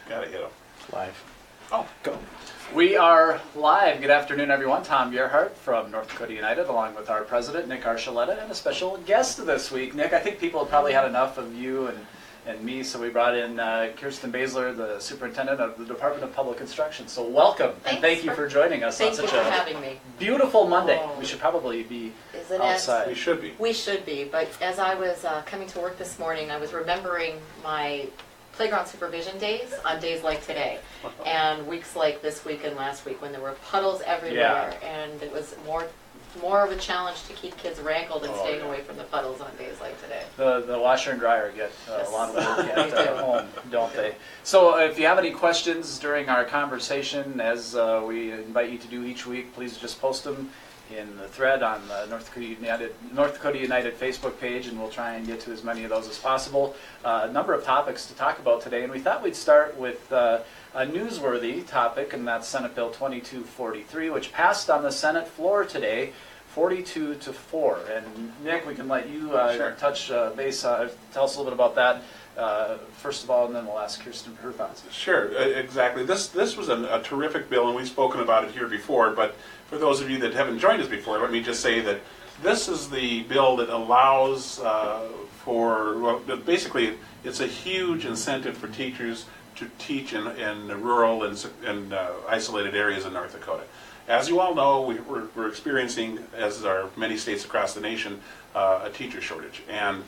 Gotta hit them. Live. Oh, go. We are live. Good afternoon, everyone. Tom Gerhardt from North Dakota United, along with our president, Nick Archuleta, and a special guest this week. Nick, I think people have probably had enough of you and me, so we brought in Kirsten Baesler, the superintendent of the Department of Public Instruction. So welcome, and thank you for joining us on such a beautiful Monday. We should probably be outside. We should be. We should be, but as I was coming to work this morning, I was remembering my playground supervision days on days like today and weeks like this week and last week when there were puddles everywhere, and it was more of a challenge to keep kids rankled and staying away from the puddles on days like today. The washer and dryer get a lot of work at home, don't they? So if you have any questions during our conversation, as we invite you to do each week, please just post them in the thread on the North Dakota United Facebook page, and we'll try and get to as many of those as possible. A number of topics to talk about today, and we thought we'd start with a newsworthy topic, and that's Senate Bill 2243, which passed on the Senate floor today, 42-4. And Nick, we can let you touch base, tell us a little bit about that first of all, and then we'll ask Kirsten for her thoughts. Sure, exactly. This was a terrific bill, and we've spoken about it here before, but for those of you that haven't joined us before, let me just say that this is the bill that allows basically it's a huge incentive for teachers to teach in rural and isolated areas in North Dakota. As you all know, we're experiencing, as are many states across the nation, a teacher shortage. And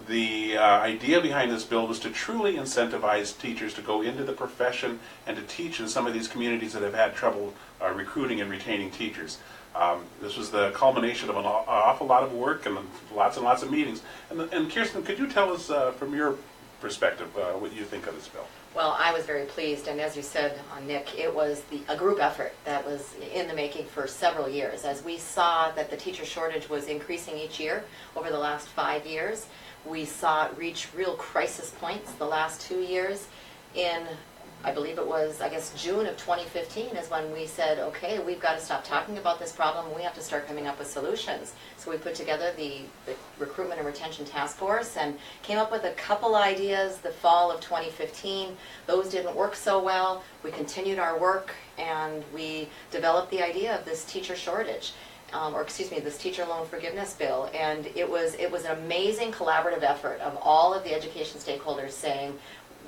the idea behind this bill was to truly incentivize teachers to go into the profession and to teach in some of these communities that have had trouble recruiting and retaining teachers. This was the culmination of an awful lot of work and lots of meetings. And Kirsten, could you tell us from your perspective what you think of this bill? Well, I was very pleased, and as you said, Nick, it was a group effort that was in the making for several years. As we saw that the teacher shortage was increasing each year over the last 5 years, we saw it reach real crisis points the last 2 years. In, I believe it was, June of 2015 is when we said, okay, we've got to stop talking about this problem, we have to start coming up with solutions. So we put together the Recruitment and Retention Task Force and came up with a couple ideas the fall of 2015. Those didn't work so well. We continued our work and we developed the idea of this teacher shortage. This teacher loan forgiveness bill, and it was an amazing collaborative effort of all of the education stakeholders saying,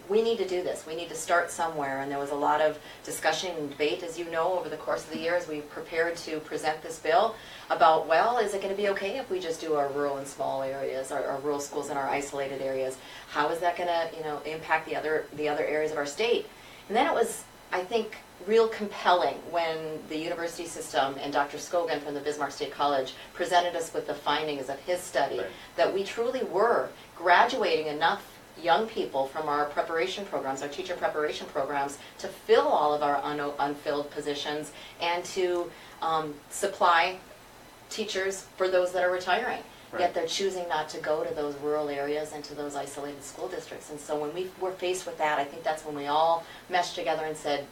we need to do this, we need to start somewhere, and there was a lot of discussion and debate, as you know, over the course of the year as we prepared to present this bill about, well, is it going to be okay if we just do our rural and small areas, our rural schools in our isolated areas? How is that going to impact the other areas of our state? And then it was, I think, real compelling when the university system and Dr. Scogan from the Bismarck State College presented us with the findings of his study, that we truly were graduating enough young people from our preparation programs, our teacher preparation programs, to fill all of our unfilled positions and to supply teachers for those that are retiring. Yet they're choosing not to go to those rural areas and to those isolated school districts. And so when we were faced with that, I think that's when we all meshed together and said,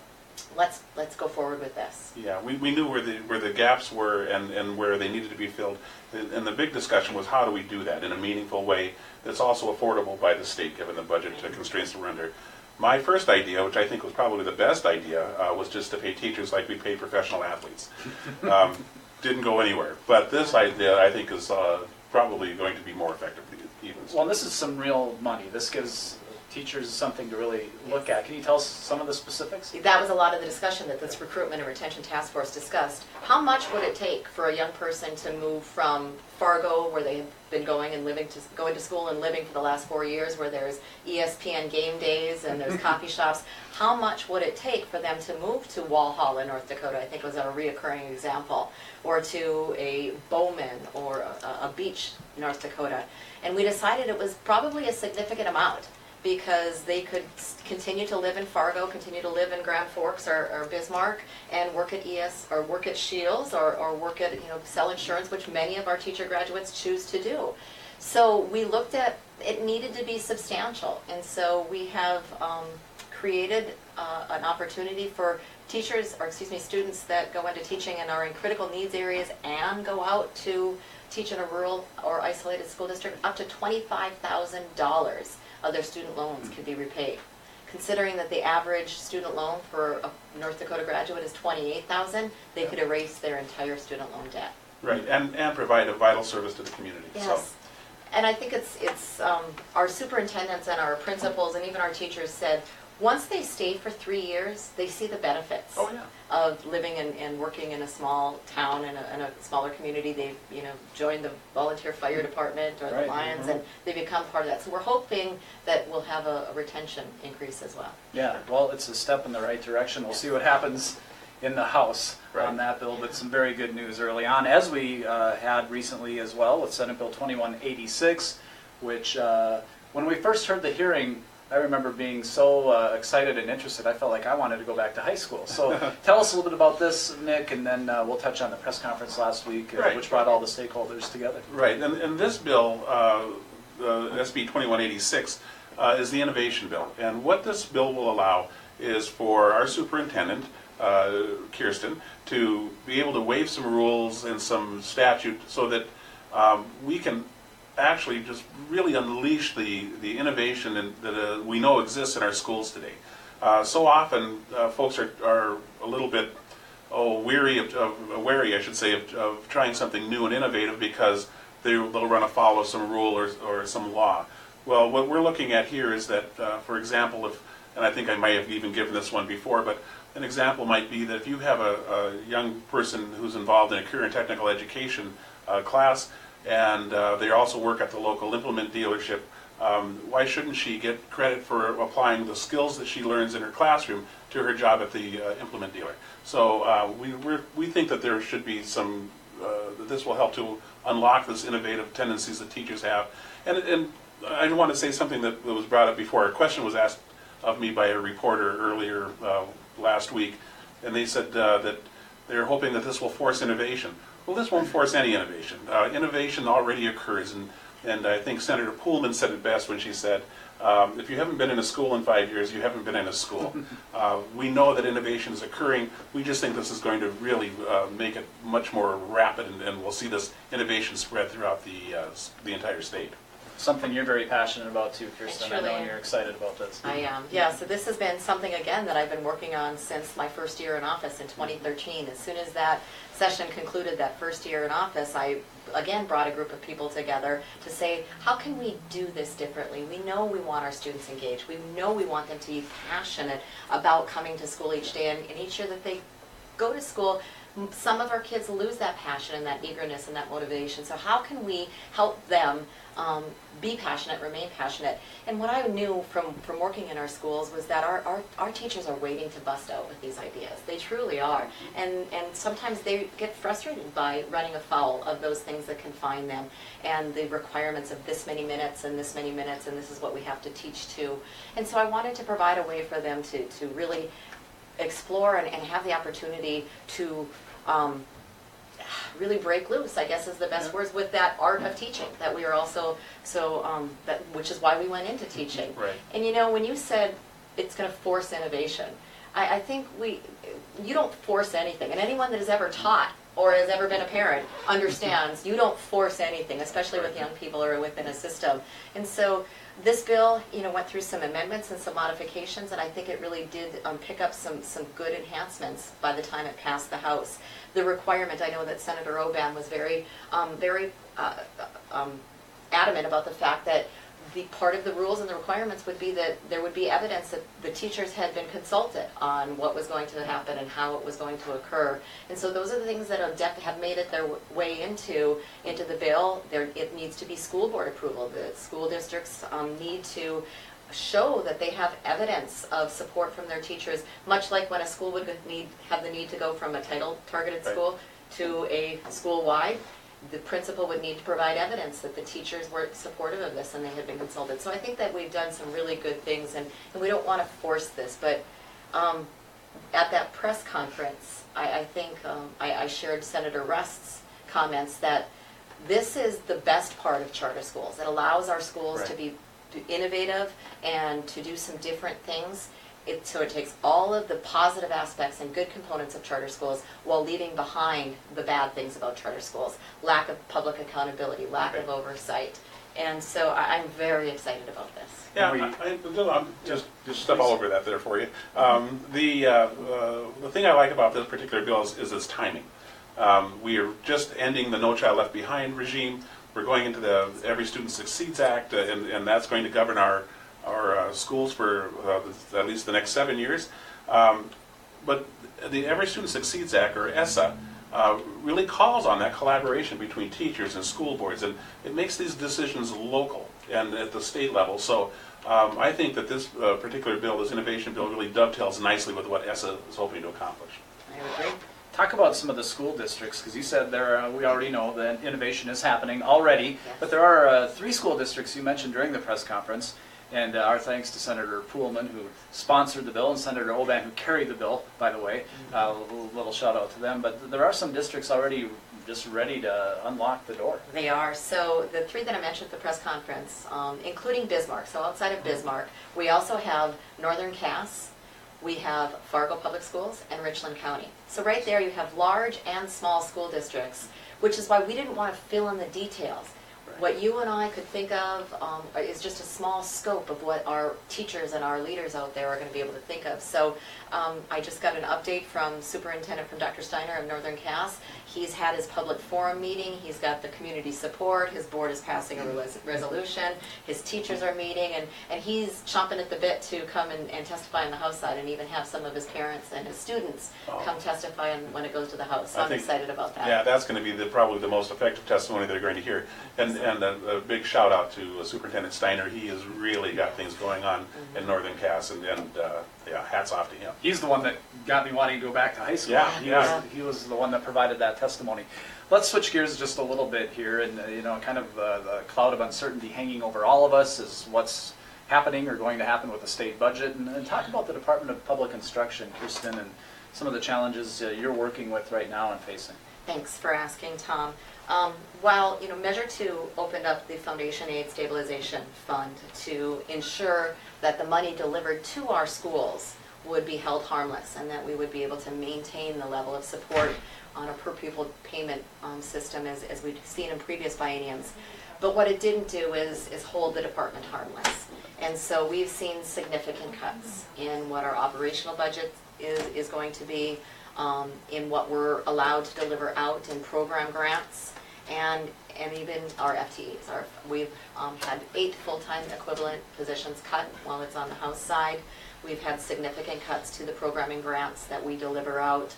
let's go forward with this. Yeah, we knew where the gaps were and where they needed to be filled. And the big discussion was, how do we do that in a meaningful way that's also affordable by the state, given the budget constraints we're under. My first idea, which I think was probably the best idea, was just to pay teachers like we pay professional athletes. Didn't go anywhere. But this idea, I think, is probably going to be more effective even. Well, this is some real money. This gives teachers something to really look at. Can you tell us some of the specifics? That was a lot of the discussion that this Recruitment and Retention Task Force discussed. How much would it take for a young person to move from Fargo, where they have been going to school and living for the last 4 years, where there's ESPN game days and there's coffee shops? How much would it take for them to move to Walhalla, North Dakota, I think was a reoccurring example, or to a Bowman or a Beach, North Dakota? And we decided it was probably a significant amount, because they could continue to live in Fargo, continue to live in Grand Forks or Bismarck, and work at work at Shields, or work at sell insurance, which many of our teacher graduates choose to do. So we looked at it needed to be substantial, and so we have created an opportunity for students that go into teaching and are in critical needs areas and go out to teach in a rural or isolated school district. Up to $25,000 of their student loans can be repaid. considering that the average student loan for a North Dakota graduate is $28,000, they could erase their entire student loan debt. Right, and provide a vital service to the community. Yes. So, And I think it's our superintendents and our principals and even our teachers said, once they stay for 3 years, they see the benefits oh yeah. of living and working in a small town and a smaller community. They've joined the volunteer fire department or the Right. Lions, and they become part of that. So we're hoping that we'll have a retention increase as well. Yeah, well, it's a step in the right direction. We'll see what happens in the House Right. on that bill, but some very good news early on, as we had recently as well with Senate Bill 2186, which when we first heard the hearing, I remember being so excited and interested, I felt like I wanted to go back to high school. So tell us a little bit about this, Nick, and then we'll touch on the press conference last week, Right. which brought all the stakeholders together. Right, and this bill, SB 2186, is the innovation bill. And what this bill will allow is for our superintendent, Kirsten, to be able to waive some rules and some statute so that we can actually just really unleash the innovation that we know exists in our schools today. So often, folks are a little bit wary, I should say, of trying something new and innovative because they'll run afoul of some rule or some law. Well, what we're looking at here is that, for example, and I think I might have even given this one before, but an example might be that if you have a young person who's involved in a career and technical education class, and they also work at the local implement dealership, why shouldn't she get credit for applying the skills that she learns in her classroom to her job at the implement dealer? So we think that there should be some, that this will help to unlock this innovative tendencies that teachers have. And I want to say something that was brought up before. A question was asked of me by a reporter earlier last week, and they said that they're hoping that this will force innovation. Well, this won't force any innovation. Innovation already occurs, and I think Senator Poolman said it best when she said, if you haven't been in a school in 5 years, you haven't been in a school. We know that innovation is occurring. We just think this is going to really make it much more rapid, and we'll see this innovation spread throughout the entire state. Something you're very passionate about too, Kirsten. I know truly you're excited about this. I am, yeah. So this has been something, again, that I've been working on since my first year in office in 2013. As soon as that session concluded, that first year in office, I again brought a group of people together to say, how can we do this differently? We know we want our students engaged. We know we want them to be passionate about coming to school each day, and each year that they go to school, some of our kids lose that passion and that eagerness and that motivation. So how can we help them be passionate, remain passionate? And what I knew from working in our schools was that our teachers are waiting to bust out with these ideas. They truly are. And sometimes they get frustrated by running afoul of those things that confine them and the requirements of this many minutes and this many minutes, and this is what we have to teach to. And so I wanted to provide a way for them to really explore and have the opportunity to really break loose, I guess is the best words, with that art of teaching that we are also which is why we went into teaching. Right. And when you said it's going to force innovation, I think you don't force anything, and anyone that has ever taught or has ever been a parent understands you don't force anything, especially with young people or within a system. And so this bill, went through some amendments and some modifications, and I think it really did pick up some good enhancements by the time it passed the House. The requirement, I know that Senator Oban was very adamant about the fact that the part of the rules and the requirements would be that there would be evidence that the teachers had been consulted on what was going to happen and how it was going to occur. And so those are the things that have made it their way into the bill. It needs to be school board approval. The school districts need to show that they have evidence of support from their teachers, much like when a school would have the need to go from a title targeted school to a school-wide. The principal would need to provide evidence that the teachers were supportive of this and they had been consulted. So I think that we've done some really good things, and we don't want to force this, but at that press conference, I think I shared Senator Rust's comments that this is the best part of charter schools. It allows our schools to be innovative and to do some different things. So it takes all of the positive aspects and good components of charter schools while leaving behind the bad things about charter schools. Lack of public accountability, lack of oversight. And so I'm very excited about this. Yeah, We- I'm just step all over that there for you. The thing I like about this particular bill is its timing. We are just ending the No Child Left Behind regime. We're going into the Every Student Succeeds Act, and that's going to govern our schools for at least the next 7 years. But the Every Student Succeeds Act, or ESSA, really calls on that collaboration between teachers and school boards, and it makes these decisions local and at the state level. So I think that this particular bill, this innovation bill, really dovetails nicely with what ESSA is hoping to accomplish. I agree. Talk about some of the school districts, because you said we already know that innovation is happening already, Yes. but there are 3 school districts you mentioned during the press conference, and our thanks to Senator Poolman, who sponsored the bill, and Senator Oban, who carried the bill, by the way. A little shout out to them, but there are some districts already just ready to unlock the door. They are. So the 3 that I mentioned at the press conference, including Bismarck, so outside of Bismarck, we also have Northern Cass, we have Fargo Public Schools, and Richland County. So right there you have large and small school districts, which is why we didn't want to fill in the details. What you and I could think of is just a small scope of what our teachers and our leaders out there are going to be able to think of. So I just got an update from Superintendent from Dr. Steiner of Northern Cass. He's had his public forum meeting. He's got the community support. His board is passing a resolution. His teachers are meeting, and he's chomping at the bit to come and testify on the House side, and even have some of his parents and his students come testify when it goes to the House. So I'm excited about that. Yeah, that's going to be probably the most effective testimony they're going to hear. And a big shout out to Superintendent Steiner. He has really got things going on in Northern Cass, and yeah, hats off to him. He's the one that got me wanting to go back to high school. Yeah, He was the one that provided that testimony. Let's switch gears just a little bit here, and kind of the cloud of uncertainty hanging over all of us is what's happening or going to happen with the state budget, and talk about the Department of Public Instruction, Kirsten, and some of the challenges you're working with right now and facing. Thanks for asking, Tom. While Measure 2 opened up the Foundation Aid Stabilization Fund to ensure that the money delivered to our schools would be held harmless, and that we would be able to maintain the level of support on a per pupil payment system as we've seen in previous bienniums. But what it didn't do is hold the department harmless. And so we've seen significant cuts in what our operational budget is going to be, in what we're allowed to deliver out in program grants, and even our FTEs. We've had 8 full-time equivalent positions cut while it's on the House side. We've had significant cuts to the programming grants that we deliver out.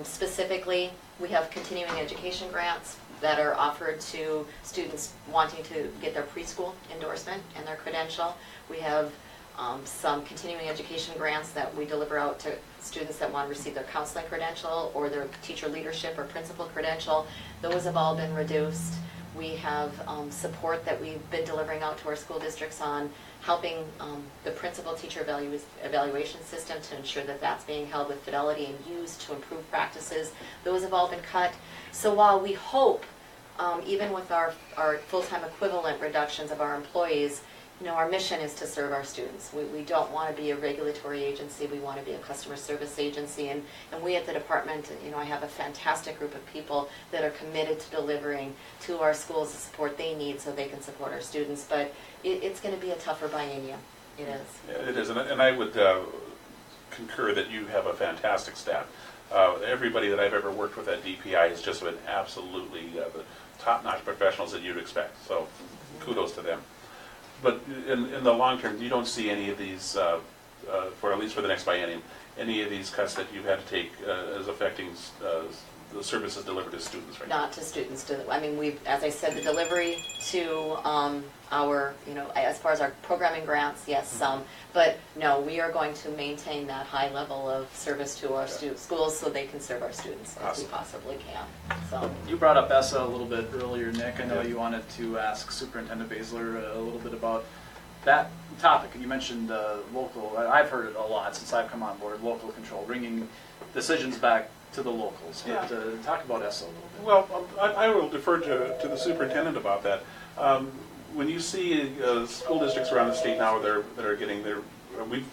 Specifically, we have continuing education grants that are offered to students wanting to get their preschool endorsement and their credential. We have some continuing education grants that we deliver out to students that want to receive their counseling credential or their teacher leadership or principal credential. Those have all been reduced. We have support that we've been delivering out to our school districts on helping the principal teacher evaluation system to ensure that that's being held with fidelity and used to improve practices. Those have all been cut. So while we hope, even with our full-time equivalent reductions of our employees, our mission is to serve our students. We don't want to be a regulatory agency. We want to be a customer service agency. And we at the department, I have a fantastic group of people that are committed to delivering to our schools the support they need so they can support our students. But it's going to be a tougher biennium. It is. Yeah, it is. And I would concur that you have a fantastic staff. Everybody that I've ever worked with at DPI has just been absolutely the top-notch professionals that you'd expect. So kudos to them. But in the long term, you don't see any of these, at least for the next biennium, any of these cuts that you've had to take as affecting the services delivered to students right now? Not to students. As I said, the delivery to our, as far as our programming grants, yes, some. But no, we are going to maintain that high level of service to our schools so they can serve our students as we possibly can. So You brought up ESSA a little bit earlier, Nick. I know you wanted to ask Superintendent Baesler a little bit about that topic. You mentioned local. I've heard it a lot since I've come on board, local control, bringing decisions back to the locals. But talk about ESSA a little bit. Well, I will defer to the superintendent about that. When you see school districts around the state now that are getting their, we've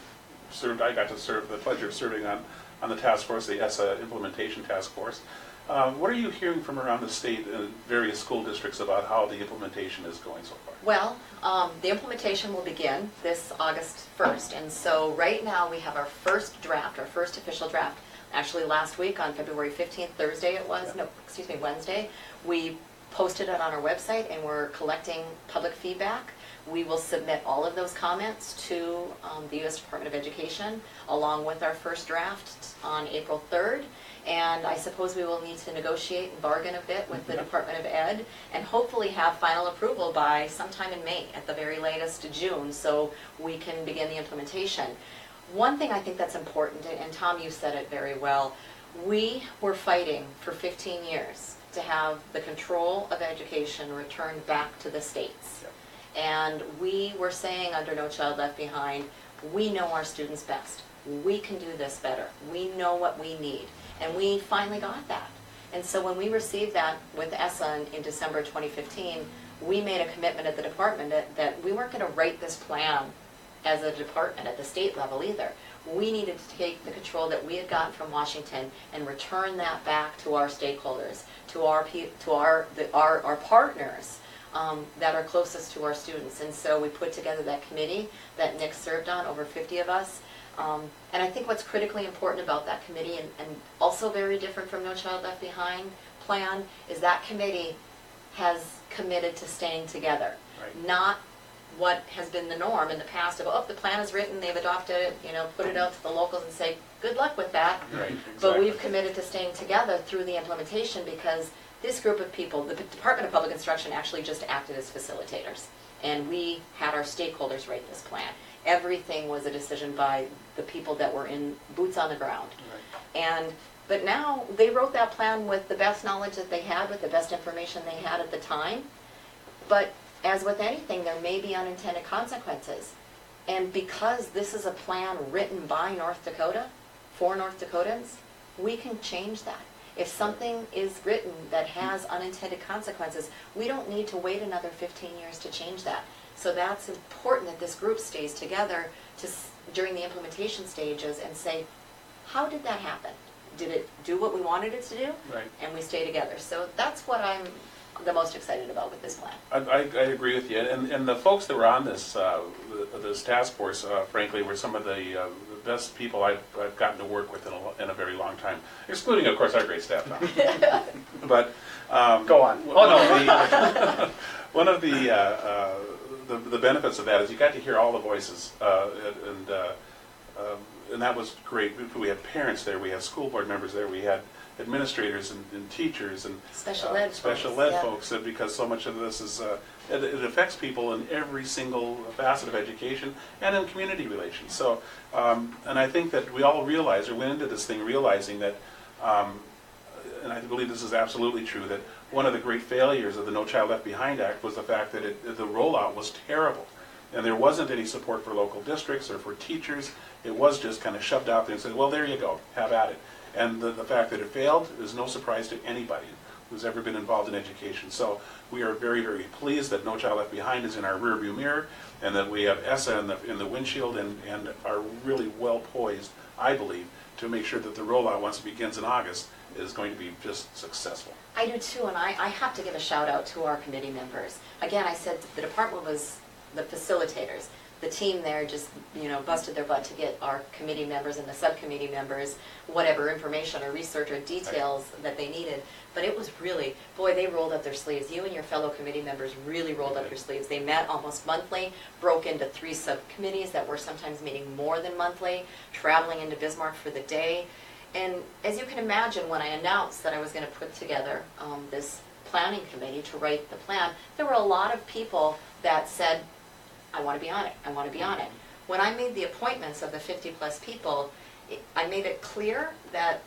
served. I got to serve the pleasure of serving on the task force, the ESSA implementation task force. What are you hearing from around the state and various school districts about how the implementation is going so far? Well, the implementation will begin this August 1st, and so right now we have our first draft, our first official draft. Actually, last week on February 15th, Thursday it was, no, excuse me, Wednesday, we posted it on our website and we're collecting public feedback. We will submit all of those comments to the U.S. Department of Education along with our first draft on April 3rd. And I suppose we will need to negotiate and bargain a bit with the Department of Ed and hopefully have final approval by sometime in May, at the very latest June, so we can begin the implementation. One thing I think that's important, and Tom, you said it very well, we were fighting for 15 years to have the control of education returned back to the states. Yep. And we were saying under No Child Left Behind, we know our students best. We can do this better. We know what we need. And we finally got that. And so when we received that with ESSA in December 2015, we made a commitment at the department that we weren't going to write this plan as a department at the state level either. We needed to take the control that we had gotten from Washington and return that back to our stakeholders, to our partners that are closest to our students. And so we put together that committee that Nick served on, over 50 of us. And I think what's critically important about that committee, and also very different from No Child Left Behind plan, is that committee has committed to staying together. Right. Not what has been the norm in the past of, oh, the plan is written, they've adopted it, put it out to the locals and say, good luck with that. Right, But exactly. we've committed to staying together through the implementation because this group of people, the Department of Public Instruction actually just acted as facilitators. And we had our stakeholders write this plan. Everything was a decision by the people that were in boots on the ground. Right. But now they wrote that plan with the best knowledge that they had, with the best information they had at the time. But as with anything, there may be unintended consequences. And because this is a plan written by North Dakota, for North Dakotans, we can change that. If something is written that has unintended consequences, we don't need to wait another 15 years to change that. So that's important that this group stays together during the implementation stages and say, how did that happen? Did it do what we wanted it to do? Right. And we stay together. So that's what I'm the most excited about with this plan. I agree with you, and the folks that were on this this task force, frankly, were some of the best people I've gotten to work with in a very long time, excluding, of course, our great staff now. But Go on. one of the benefits of that is you got to hear all the voices, and that was great. We had parents there, we had school board members there, we had administrators and teachers and Special ed folks, because so much of this is it affects people in every single facet of education and in community relations. So, and I think that we all realize, or went into this thing realizing that, and I believe this is absolutely true, that one of the great failures of the No Child Left Behind Act was the fact that the rollout was terrible. And there wasn't any support for local districts or for teachers. It was just kind of shoved out there and said, well, there you go, have at it. And the fact that it failed is no surprise to anybody who's ever been involved in education. So we are very, very pleased that No Child Left Behind is in our rearview mirror, and that we have ESSA in the windshield and are really well poised, I believe, to make sure that the rollout, once it begins in August, is going to be just successful. I do too, and I have to give a shout out to our committee members. Again, I said the department was the facilitators. The team there just, busted their butt to get our committee members and the subcommittee members whatever information or research or details that they needed. But it was really, boy, they rolled up their sleeves. You and your fellow committee members really rolled up your sleeves. They met almost monthly, broke into 3 subcommittees that were sometimes meeting more than monthly, traveling into Bismarck for the day. And as you can imagine, when I announced that I was going to put together this planning committee to write the plan, there were a lot of people that said, I want to be on it, I want to be on it. When I made the appointments of the 50-plus people, I made it clear that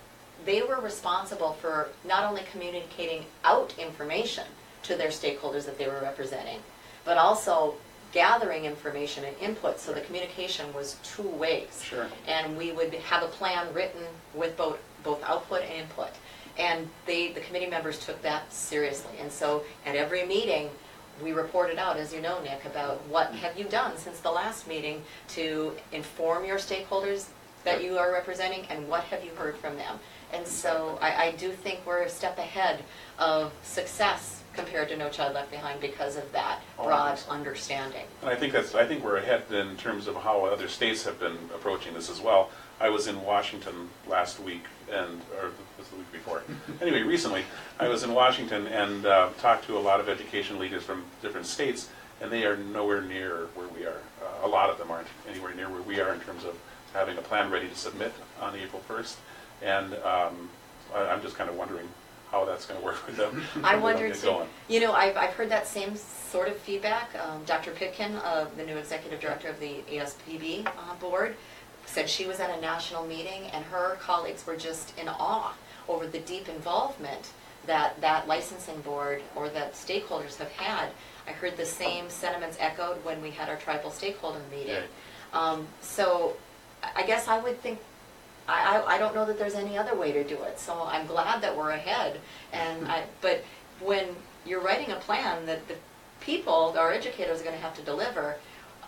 they were responsible for not only communicating out information to their stakeholders that they were representing, but also gathering information and input, so the communication was 2 ways. Sure. And we would have a plan written with both output and input. And the committee members took that seriously. And so at every meeting, we reported out, as you know, Nick, about what have you done since the last meeting to inform your stakeholders that you are representing, and what have you heard from them? And so I do think we're a step ahead of success compared to No Child Left Behind because of that broad understanding. And I think we're ahead in terms of how other states have been approaching this as well. I was in Washington last week, or was the week before. Anyway, recently I was in Washington and talked to a lot of education leaders from different states, and they are nowhere near where we are. A lot of them aren't anywhere near where we are in terms of having a plan ready to submit on April 1st. And I'm just kind of wondering how that's going to work with them. I wonder too. You know, I've heard that same sort of feedback. Dr. Pitkin, the new executive director of the ASPB board, said she was at a national meeting and her colleagues were just in awe over the deep involvement that that licensing board or that stakeholders have had. I heard the same sentiments echoed when we had our tribal stakeholder meeting. So I guess I would think, I don't know that there's any other way to do it. So I'm glad that we're ahead. But when you're writing a plan that the people, our educators, are going to have to deliver,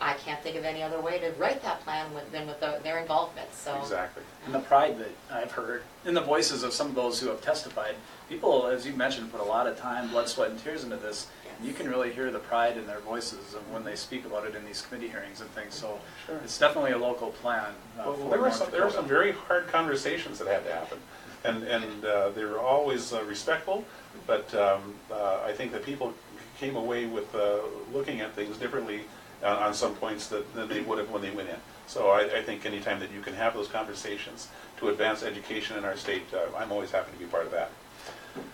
I can't think of any other way to write that plan than with their involvement. So Exactly. And the pride that I've heard in the voices of some of those who have testified, people, as you mentioned, put a lot of time, blood, sweat, and tears into this. You can really hear the pride in their voices of when they speak about it in these committee hearings and things. So Sure. it's definitely a local plan. Well, for there were North some very hard conversations that had to happen, and they were always respectful. But I think that people came away with looking at things differently on some points than they would have when they went in. So I think anytime that you can have those conversations to advance education in our state, I'm always happy to be part of that.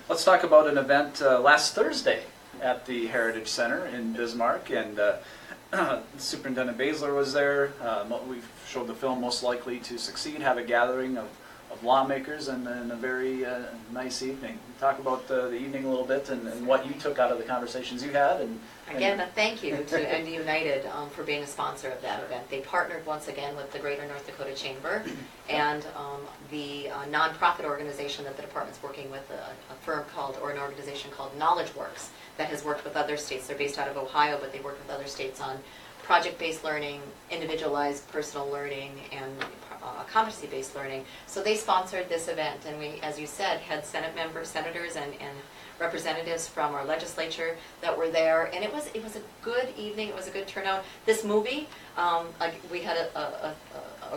Let's talk about an event last Thursday at the Heritage Center in Bismarck, and Superintendent Baesler was there. We showed the film Most Likely to Succeed, have a gathering of lawmakers, and a very nice evening. Talk about the evening a little bit and what you took out of the conversations you had. again, a thank you to ND United for being a sponsor of that event. They partnered once again with the Greater North Dakota Chamber and the nonprofit organization that the department's working with, a firm called, or an organization called Knowledge Works, that has worked with other states. They're based out of Ohio, but they work with other states on project-based learning, individualized personal learning, and competency-based learning. So they sponsored this event, and we, as you said, had Senate members, senators, and representatives from our legislature that were there, and it was a good evening. It was a good turnout. This movie, we had a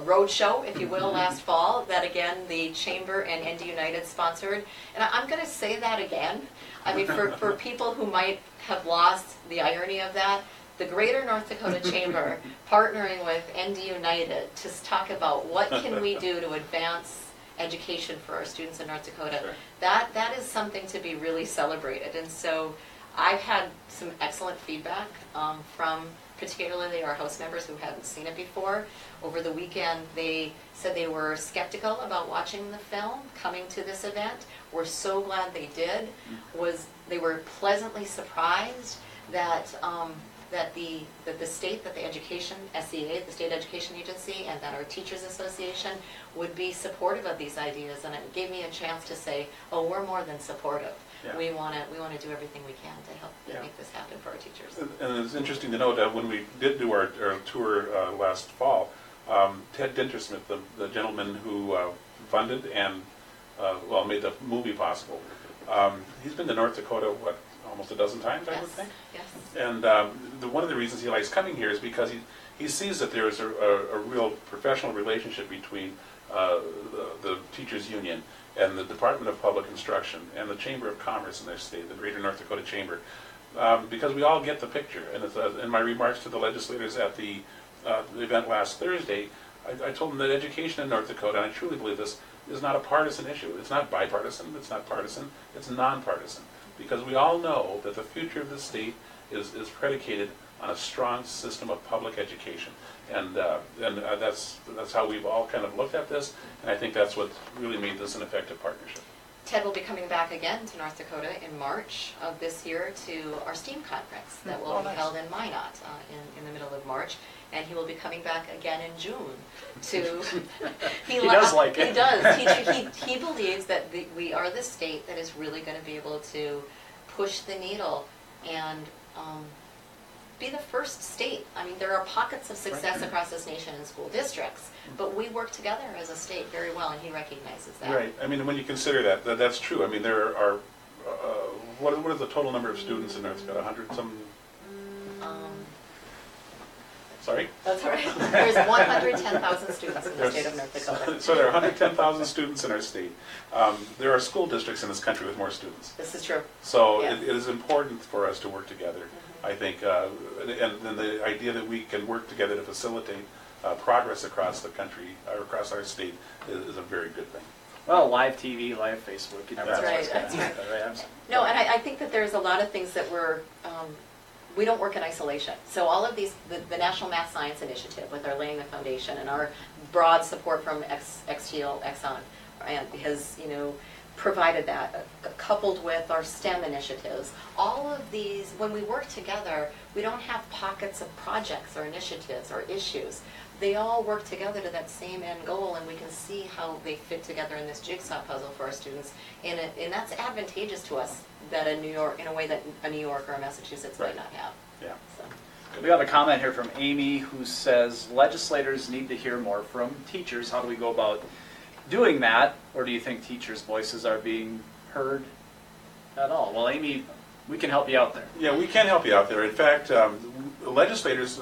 road show, if you will, last fall that again the Chamber and ND United sponsored, and I'm going to say that again. I mean, for people who might have lost the irony of that, the Greater North Dakota Chamber partnering with ND United to talk about what can we do to advance education for our students in North Dakota. Sure. That is something to be really celebrated. And so I've had some excellent feedback from particularly our House members who hadn't seen it before. Over the weekend, they said they were skeptical about watching the film, coming to this event. We're so glad they did. They were pleasantly surprised that the state, that the education, SEA, the State Education Agency, and that our Teachers Association would be supportive of these ideas, and it gave me a chance to say, oh, we're more than supportive. Yeah. We want to do everything we can to help make this happen for our teachers. And it's interesting to note that when we did do our tour last fall, Ted Dintersmith, the gentleman who funded and made the movie possible, he's been to North Dakota, almost a dozen times, I would think. Yes. And one of the reasons he likes coming here is because he sees that there is a real professional relationship between the Teachers Union and the Department of Public Instruction and the Chamber of Commerce in their state, the Greater North Dakota Chamber, because we all get the picture. And it's, in my remarks to the legislators at the event last Thursday, I told them that education in North Dakota, and I truly believe this, is not a partisan issue. It's not bipartisan, it's not partisan, it's nonpartisan. Because we all know that the future of the state is predicated on a strong system of public education. And that's how we've all kind of looked at this, and I think that's what really made this an effective partnership. Ted will be coming back again to North Dakota in March of this year to our STEAM conference that will be held in Minot in the middle of March. And he will be coming back again in June to... He does like it. He does. He believes that we are the state that is really going to be able to push the needle and be the first state. I mean, there are pockets of success across this nation in school districts, but we work together as a state very well, and he recognizes that. Right. I mean, when you consider that's true. I mean, there are, what is the total number of students in North Dakota? 100 some? Sorry? That's all right. There's 110,000 students in the state of North Dakota. So there are 110,000 students in our state. There are school districts in this country with more students. This is true. So Yes. it is important for us to work together, I think, and the idea that we can work together to facilitate progress across the country, or across our state, is a very good thing. Well, live TV, live Facebook, you never know That's what's right, going to that's happen, right? No, and I think that there's a lot of things that we don't work in isolation. So all of these, the National Math Science Initiative with our laying the foundation and our broad support from XTL, Exxon, and has, provided that, coupled with our STEM initiatives. All of these, when we work together, we don't have pockets of projects or initiatives or issues. They all work together to that same end goal, and we can see how they fit together in this jigsaw puzzle for our students. And that's advantageous to us that in a way that a New York or a Massachusetts might not have. Yeah. So. We have a comment here from Amy who says, legislators need to hear more from teachers. How do we go about doing that? Or do you think teachers' voices are being heard at all? Well, Amy, we can help you out there. Yeah, we can help you out there. In fact, legislators,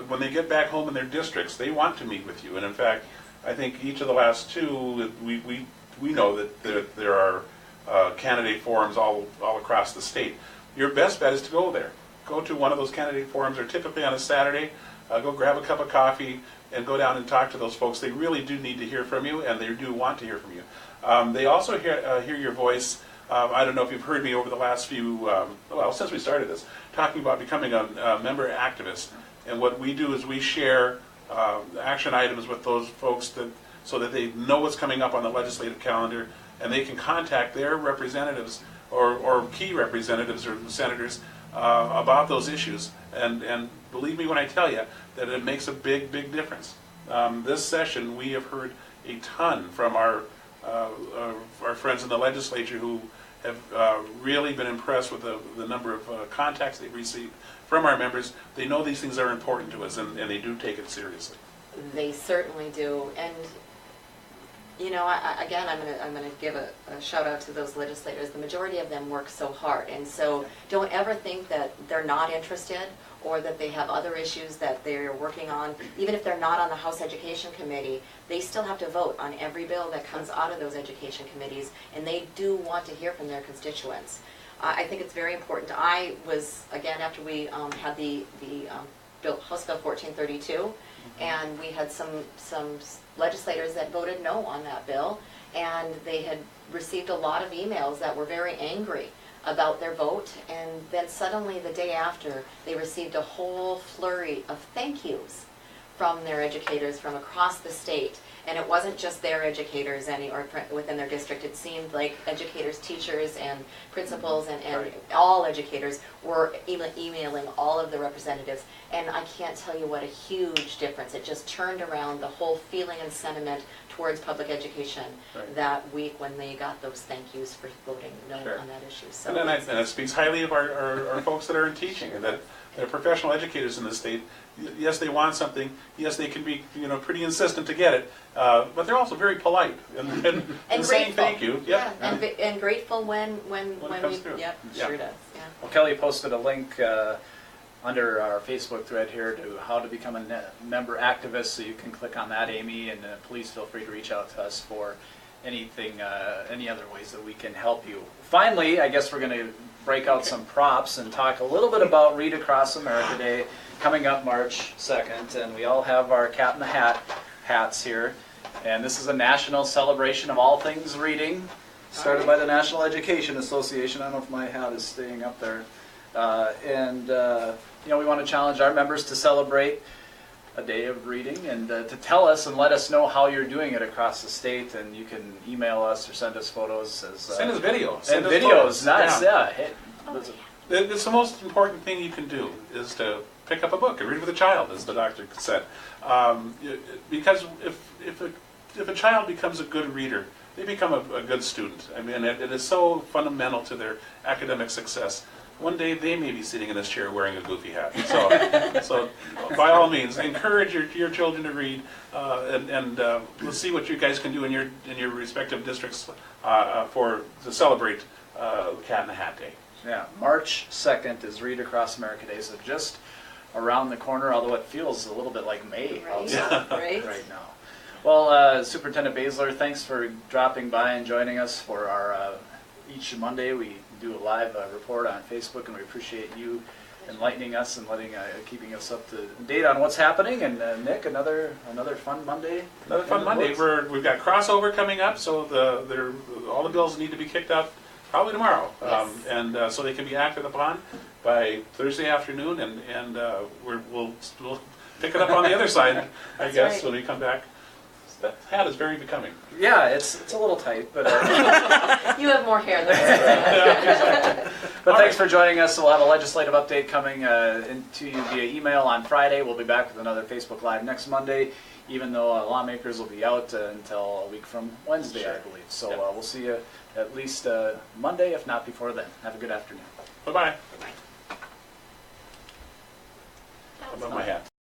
when they get back home in their districts, they want to meet with you. And in fact, I think each of the last two, we know that there are candidate forums all across the state. Your best bet is to go there. Go to one of those candidate forums. They're typically on a Saturday. Go grab a cup of coffee and go down and talk to those folks. They really do need to hear from you, and they do want to hear from you. They also hear your voice. I don't know if you've heard me over the last few, since we started this, talking about becoming a member activist. And what we do is we share action items with those folks so that they know what's coming up on the legislative calendar, and they can contact their representatives or key representatives or senators about those issues. And believe me when I tell you that it makes a big, big difference. This session, we have heard a ton from our friends in the legislature who have really been impressed with the number of contacts they've received from our members. They know these things are important to us, and they do take it seriously. They certainly do. And again, I'm going to give a shout out to those legislators. The majority of them work so hard, and so don't ever think that they're not interested or that they have other issues that they're working on. Even if they're not on the House Education Committee, they still have to vote on every bill that comes out of those education committees, and they do want to hear from their constituents. I think it's very important. I was, again, after we had the House Bill 1432, and we had some legislators that voted no on that bill, and they had received a lot of emails that were very angry about their vote, and then suddenly the day after they received a whole flurry of thank yous from their educators from across the state. And it wasn't just their educators or within their district. It seemed like educators, teachers, and principals, and Right. all educators were emailing all of the representatives. And I can't tell you what a huge difference. It just turned around the whole feeling and sentiment towards public education Right. that week when they got those thank yous for voting no Sure. on that issue. So And it speaks highly of our folks that are in teaching, and that they're professional educators in the state. Yes, they want something. Yes, they can be pretty insistent to get it, but they're also very polite and saying grateful. thank you. Yeah, Yep. and grateful when it comes we, through. yep, Yeah. sure does, yeah. Well, Kelly posted a link under our Facebook thread here to how to become a member activist, so you can click on that, Amy, and please feel free to reach out to us for anything, any other ways that we can help you. Finally, I guess we're going to break out some props and talk a little bit about Read Across America Day coming up March 2nd, and we all have our Cat in the Hat hats here. And this is a national celebration of all things reading, started by the National Education Association. I don't know if my hat is staying up there. We want to challenge our members to celebrate a day of reading and to tell us and let us know how you're doing it across the state. And you can email us or send us photos. Send us videos. And Send us videos, photos. nice, yeah. It's the most important thing you can do is to pick up a book and read with a child, as the doctor said. Because if a child becomes a good reader, they become a good student. I mean, it is so fundamental to their academic success. one day they may be sitting in this chair wearing a goofy hat. So by all means, encourage your children to read, and let's see what you guys can do in your respective districts to celebrate Cat in the Hat Day. Yeah, March 2nd is Read Across America Day, so just around the corner, although it feels a little bit like May outside right now. Well, Superintendent Baesler, thanks for dropping by and joining us for our, each Monday we do a live report on Facebook, and we appreciate you enlightening us and keeping us up to date on what's happening. And Nick, another fun Monday. Another fun Monday. We've got crossover coming up, so all the bills need to be kicked out probably tomorrow, Yes. and so they can be acted upon by Thursday afternoon, and we'll pick it up on the other side, I guess, right. when we come back. That hat is very becoming. Yeah, it's a little tight, but You have more hair than I. but thanks for joining us. We'll have a legislative update coming to you via email on Friday. We'll be back with another Facebook Live next Monday, even though lawmakers will be out until a week from Wednesday, Sure. I believe. So Yep. we'll see you at least Monday, if not before then. Have a good afternoon. Bye-bye. That How was about fun. my hat?